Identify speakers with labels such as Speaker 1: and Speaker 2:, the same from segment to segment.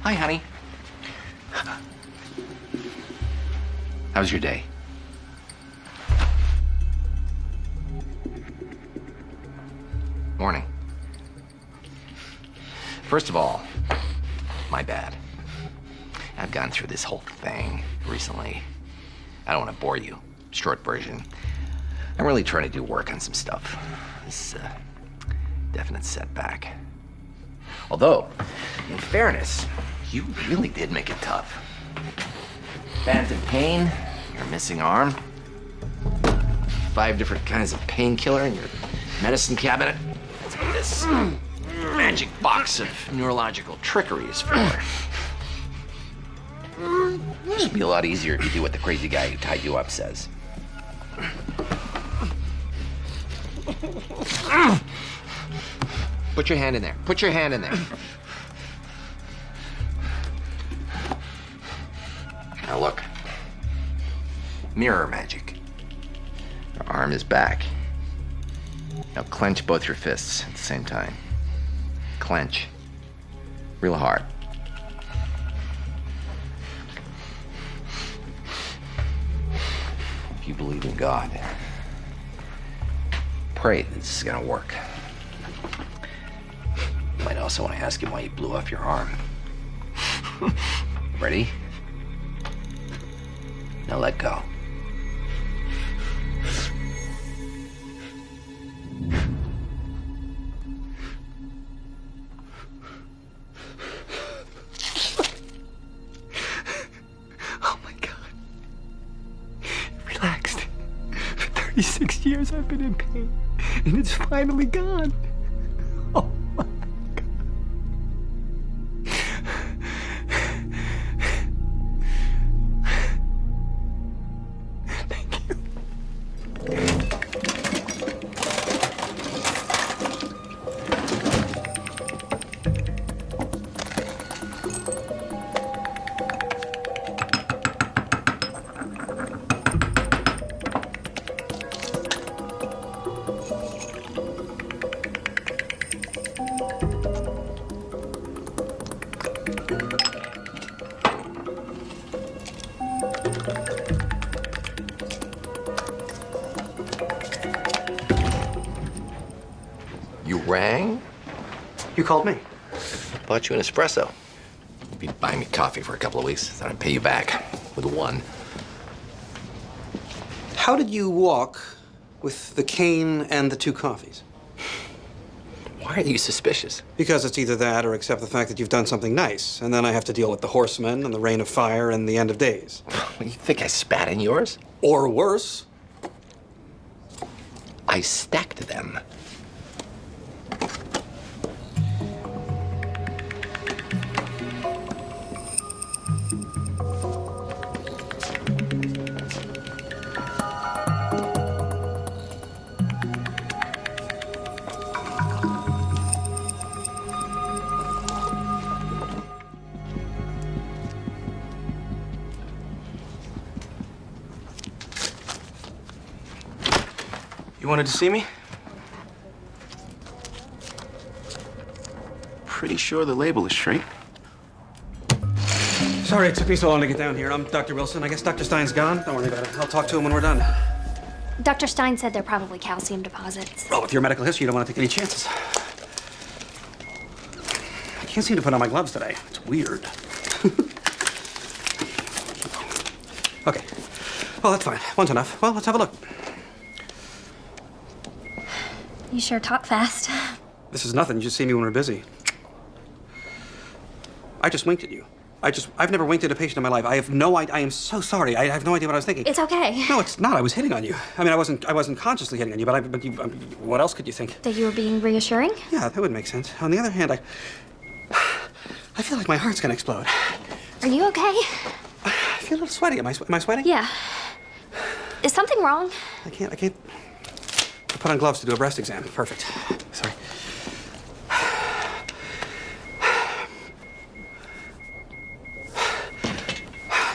Speaker 1: Hi, honey. How's your day? Morning. First of all, my bad. I've gone through this whole thing recently. I don't want to bore you. Short version. I'm really trying to do work on some stuff. This is a definite setback. Although, in fairness, you really did make it tough. Phantom pain, your missing arm, 5 different kinds of painkiller in your medicine cabinet. That's what this magic box of neurological trickery is for. This would be a lot easier if you do what the crazy guy who tied you up says. Put your hand in there. Put your hand in there. Now look. Mirror magic. Your arm is back. Now clench both your fists at the same time. Clench. Real hard. If you believe in God, pray this is gonna work. You might also want to ask him why you blew off your arm. Ready? Now let go.
Speaker 2: Oh my God. Relaxed. For 36 years I've been in pain, and it's finally gone. Oh my God. Thank you.
Speaker 1: You rang?
Speaker 2: You called me.
Speaker 1: Bought you an espresso. You'd be buying me coffee for a couple of weeks, then I'd pay you back with one.
Speaker 2: How did you walk with the cane and the 2 coffees?
Speaker 1: Why are you suspicious?
Speaker 2: Because it's either that or accept the fact that you've done something nice, and then I have to deal with the horsemen and the rain of fire and the end of days.
Speaker 1: You think I spat in yours?
Speaker 2: Or worse.
Speaker 1: I stacked them.
Speaker 3: You wanted to see me? Pretty sure the label is straight.
Speaker 2: Sorry it took me so long to get down here. I'm Dr. Wilson. I guess Dr. Stein's gone. Don't worry about it. I'll talk to him when we're done.
Speaker 4: Dr. Stein said they're probably calcium deposits.
Speaker 2: Well, with your medical history, you don't want to take any chances. I can't seem to put on my gloves today. It's weird. Okay. Well, that's fine. One's enough. Well, let's have a look.
Speaker 4: You sure talk fast.
Speaker 2: This is nothing. You just see me when we're busy. I just winked at you. I've never winked at a patient in my life. I have no idea. I am so sorry. I have no idea what I was thinking.
Speaker 4: It's okay.
Speaker 2: No, it's not. I was hitting on you. I mean, I wasn't consciously hitting on you, but what else could you think?
Speaker 4: That you were being reassuring?
Speaker 2: Yeah, that would make sense. On the other hand, I feel like my heart's gonna explode.
Speaker 4: Are you okay?
Speaker 2: I feel a little sweaty. Am I sweating?
Speaker 4: Yeah. Is something wrong?
Speaker 2: I can't. I put on gloves to do a breast exam. Perfect. Sorry.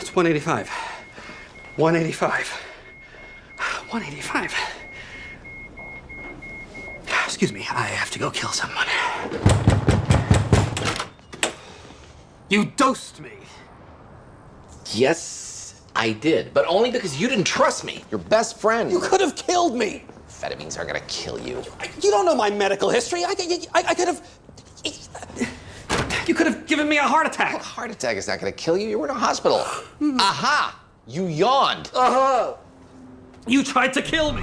Speaker 2: It's 185. 185. 185. Excuse Excuse me, I have to go kill someone. You dosed me.
Speaker 1: Yes, I did, but only because you didn't trust me. Your best friend.
Speaker 2: You could have killed me.
Speaker 1: Amphetamines are gonna kill you.
Speaker 2: You don't know my medical history. I could have... You could have given me a heart
Speaker 1: A
Speaker 2: attack.
Speaker 1: heart attack is not gonna kill you. You were in a hospital. Aha! You yawned.
Speaker 2: Uh-huh. You tried to kill me.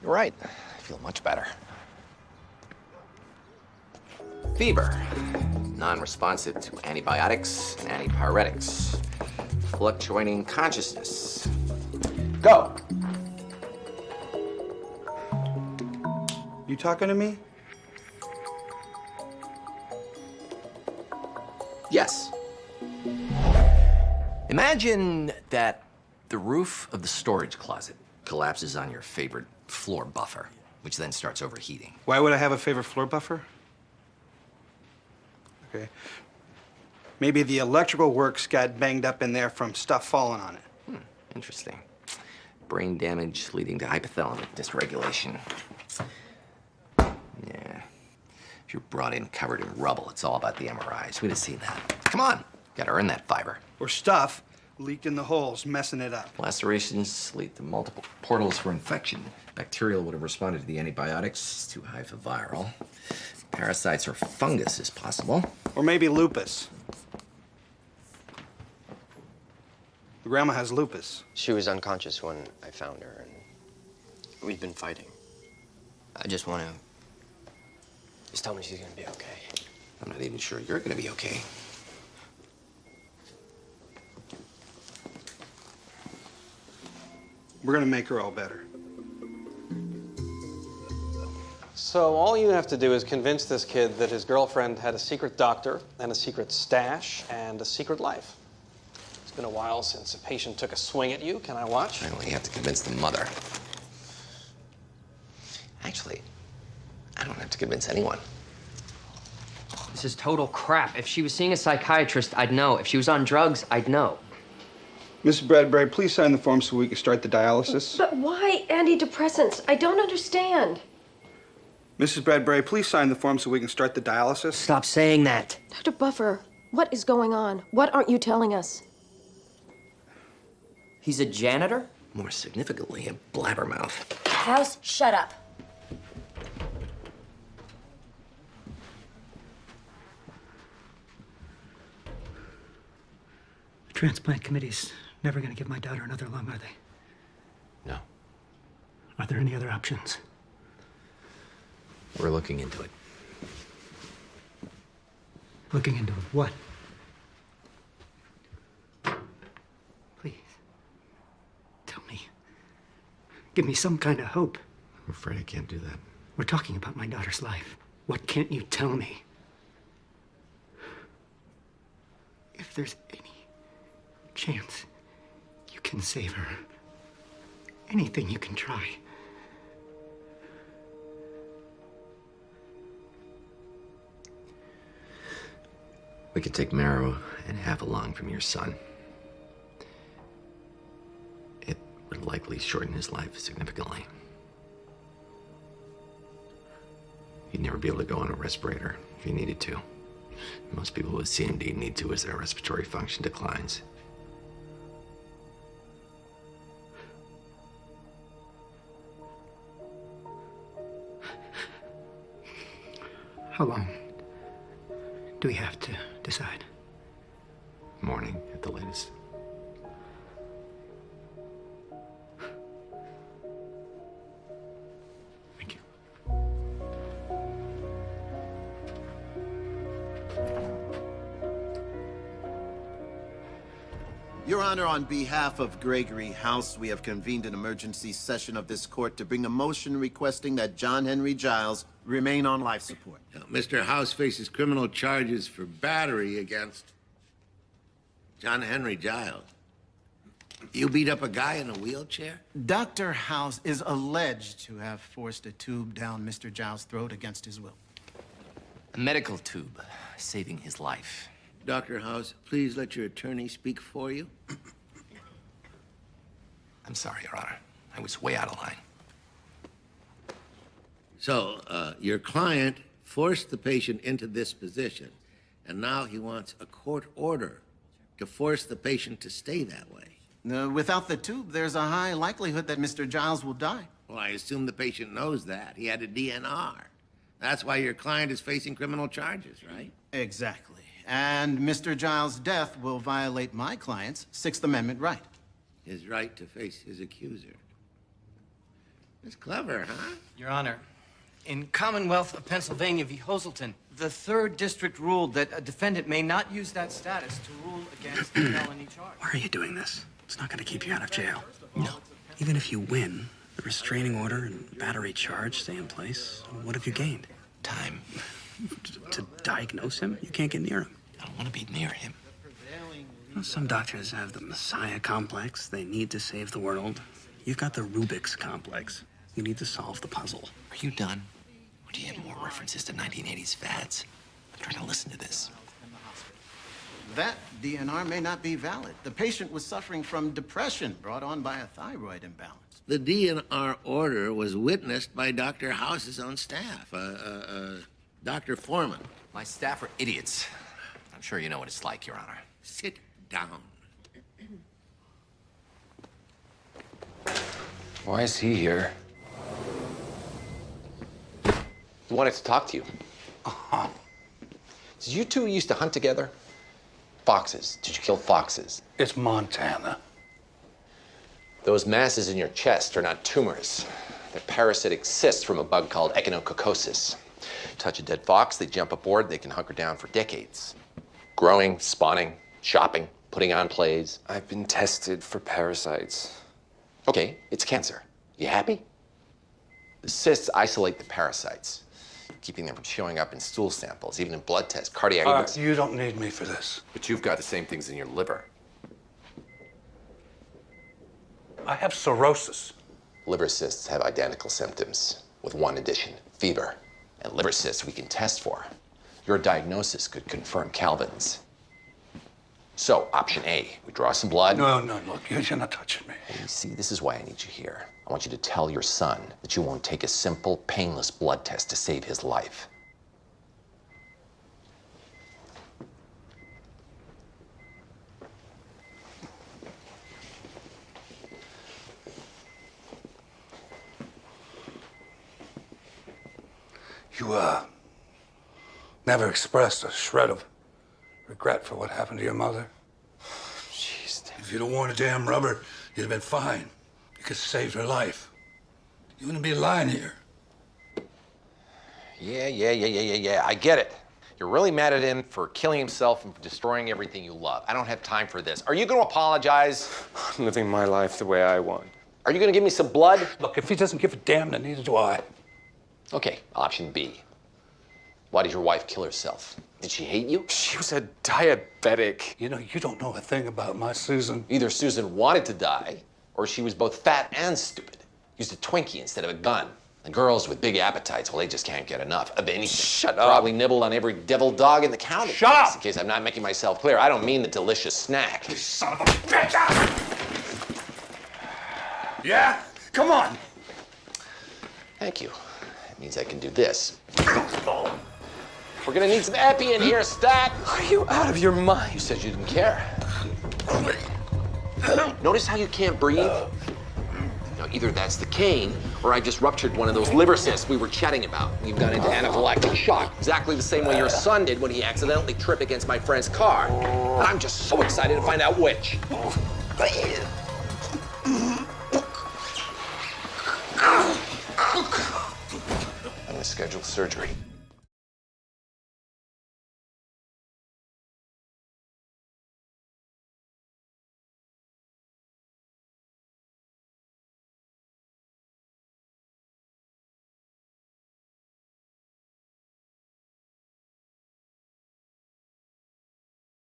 Speaker 1: You're right. I feel much better. Fever. Non-responsive to antibiotics and antipyretics. Fluctuating consciousness. Go.
Speaker 3: You talking to me?
Speaker 1: Yes. Imagine that the roof of the storage closet collapses on your favorite floor buffer, which then starts overheating.
Speaker 3: Why would I have a favorite floor buffer? Okay. Maybe the electrical works got banged up in there from stuff falling on it.
Speaker 1: Interesting. Brain damage leading to hypothalamic dysregulation. Yeah. If you're brought in covered in rubble, it's all about the MRIs. We'd have seen that. Come on. Gotta earn that fiber.
Speaker 3: Or stuff leaked in the holes, messing it up.
Speaker 1: Lacerations lead to multiple portals for infection. Bacterial would have responded to the antibiotics. It's too high for viral. Parasites or fungus is possible.
Speaker 3: Or maybe lupus. Grandma has lupus.
Speaker 5: She was unconscious when I found her, and we've been fighting. I just want to... Just tell me she's gonna be okay.
Speaker 1: I'm not even sure you're gonna be okay.
Speaker 3: We're gonna make her all better.
Speaker 6: So all you have to do is convince this kid that his girlfriend had a secret doctor and a secret stash and a secret life. It's been a while since a patient took a swing at you. Can I watch?
Speaker 1: I only have to convince the mother. Actually, I don't have to convince anyone.
Speaker 7: This is total crap. If she was seeing a psychiatrist, I'd know. If she was on drugs, I'd know.
Speaker 3: Mrs. Bradbury, please sign the form so we can start the dialysis.
Speaker 8: But why antidepressants? I don't understand.
Speaker 3: Mrs. Bradbury, please sign the form so we can start the dialysis.
Speaker 7: Stop saying that.
Speaker 8: Dr. Buffer, what is going on? What aren't you telling us?
Speaker 7: He's a janitor?
Speaker 1: More significantly, a blabbermouth.
Speaker 4: House, shut up.
Speaker 2: The transplant committee's never going to give my daughter another lung, are they?
Speaker 1: No,
Speaker 2: Are there any other options?
Speaker 1: we're looking into it.
Speaker 2: Looking into what? Please. Tell me. Give me some kind of hope.
Speaker 1: I'm afraid I can't do that.
Speaker 2: We're talking about my daughter's life. What can't you tell me? If there's any chance you can save her, anything you can try.
Speaker 1: We could take marrow and half a lung from your son. It would likely shorten his life significantly. You'd never be able to go on a respirator if you needed to. Most people with CMD need to as their respiratory function declines.
Speaker 2: How long do we have to decide?
Speaker 1: Morning at the latest.
Speaker 2: Thank you.
Speaker 9: Your Honor, on behalf of Gregory House, we have convened an emergency session of this court to bring a motion requesting that John Henry Giles remain on life support.
Speaker 10: Now, Mr. House faces criminal charges for battery against John Henry Giles. You beat up a guy in a wheelchair?
Speaker 9: Dr. House is alleged to have forced a tube down Mr. Giles' throat against his will.
Speaker 1: A medical tube saving his life.
Speaker 10: Dr. House, please let your attorney speak for you.
Speaker 1: I'm sorry, Your Honor. I was way out of line.
Speaker 10: So, your client forced the patient into this position, and now he wants a court order to force the patient to stay that way.
Speaker 9: Without the tube, there's a high likelihood that Mr. Giles will die.
Speaker 10: Well, I assume the patient knows that. He had a DNR. That's why your client is facing criminal charges, right?
Speaker 9: Exactly. And Mr. Giles' death will violate my client's Sixth Amendment right.
Speaker 10: His right to face his accuser. That's clever, huh?
Speaker 11: Your Honor, in Commonwealth of Pennsylvania v. Hoselton, the 3rd District ruled that a defendant may not use that status to rule against a felony charge.
Speaker 12: Why are you doing this? It's not going to keep you out of jail.
Speaker 1: No.
Speaker 12: Even if you win, the restraining order and battery charge stay in place. What have you gained?
Speaker 1: Time.
Speaker 12: To diagnose him? You can't get near him.
Speaker 1: I don't want to be near him.
Speaker 12: Well, some doctors have the Messiah complex. They need to save the world. You've got the Rubik's complex. You need to solve the puzzle.
Speaker 1: Are you done? Or do you have more references to 1980s fads? I'm trying to listen to this.
Speaker 9: That DNR may not be valid. The patient was suffering from depression brought on by a thyroid imbalance.
Speaker 10: The DNR order was witnessed by Dr. House's own staff, Dr. Foreman.
Speaker 1: My staff are idiots. I'm sure you know what it's like, Your Honor.
Speaker 10: Sit down.
Speaker 5: Why is he here?
Speaker 13: He wanted to talk to you. Did you two used to hunt together? Foxes. Did you kill foxes?
Speaker 14: It's Montana.
Speaker 13: Those masses in your chest are not tumors. They're parasitic cysts from a bug called echinococosis. Touch a dead fox, they jump aboard, they can hunker down for decades. Growing, spawning, shopping, putting on plays.
Speaker 5: I've been tested for parasites.
Speaker 13: Okay, it's cancer. You happy? The cysts isolate the parasites, keeping them from showing up in stool samples, even in blood tests, cardiac...
Speaker 14: You don't need me for this.
Speaker 13: But you've got the same things in your liver.
Speaker 14: I have cirrhosis.
Speaker 13: Liver cysts have identical symptoms, with one addition, fever. And liver cysts we can test for. Your diagnosis could confirm Calvin's. So, option A, we draw some blood.
Speaker 14: No, look, you're not touching me.
Speaker 13: You see, this is why I need you here. I want you to tell your son that you won't take a simple, painless blood test to save his life.
Speaker 14: You, never expressed a shred of regret for what happened to your mother?
Speaker 13: Jeez.
Speaker 14: If you'd have worn a damn rubber, you'd have been fine. You could have saved her life. You wouldn't be lying here.
Speaker 13: Yeah. I get it. You're really mad at him for killing himself and for destroying everything you love. I don't have time for this. Are you going to apologize?
Speaker 5: I'm living my life the way I want.
Speaker 13: Are you going to give me some blood?
Speaker 14: Look, if he doesn't give a damn, then neither do I.
Speaker 13: Okay, option B. Why did your wife kill herself? Did she hate you?
Speaker 5: She was a diabetic.
Speaker 14: You know, you don't know a thing about my Susan.
Speaker 13: Either Susan wanted to die, or she was both fat and stupid. Used a Twinkie instead of a gun. And girls with big appetites, well, they just can't get enough of anything.
Speaker 5: Shut up.
Speaker 13: Probably nibbled on every devil dog in the county.
Speaker 14: Shut up!
Speaker 13: In case I'm not making myself clear, I don't mean the delicious snack.
Speaker 14: You son of a bitch! Yeah? Come on!
Speaker 13: Thank you. It means I can do this. We're gonna need some epi in here, Stat.
Speaker 5: Are you out of your mind?
Speaker 13: You said you didn't care. Notice how you can't breathe? Now, either that's the cane, or I just ruptured one of those liver cysts we were chatting about. You've gone into anaphylactic shock, exactly the same way your son did when he accidentally tripped against my friend's car. And I'm just so excited to find out which. I'm gonna schedule surgery.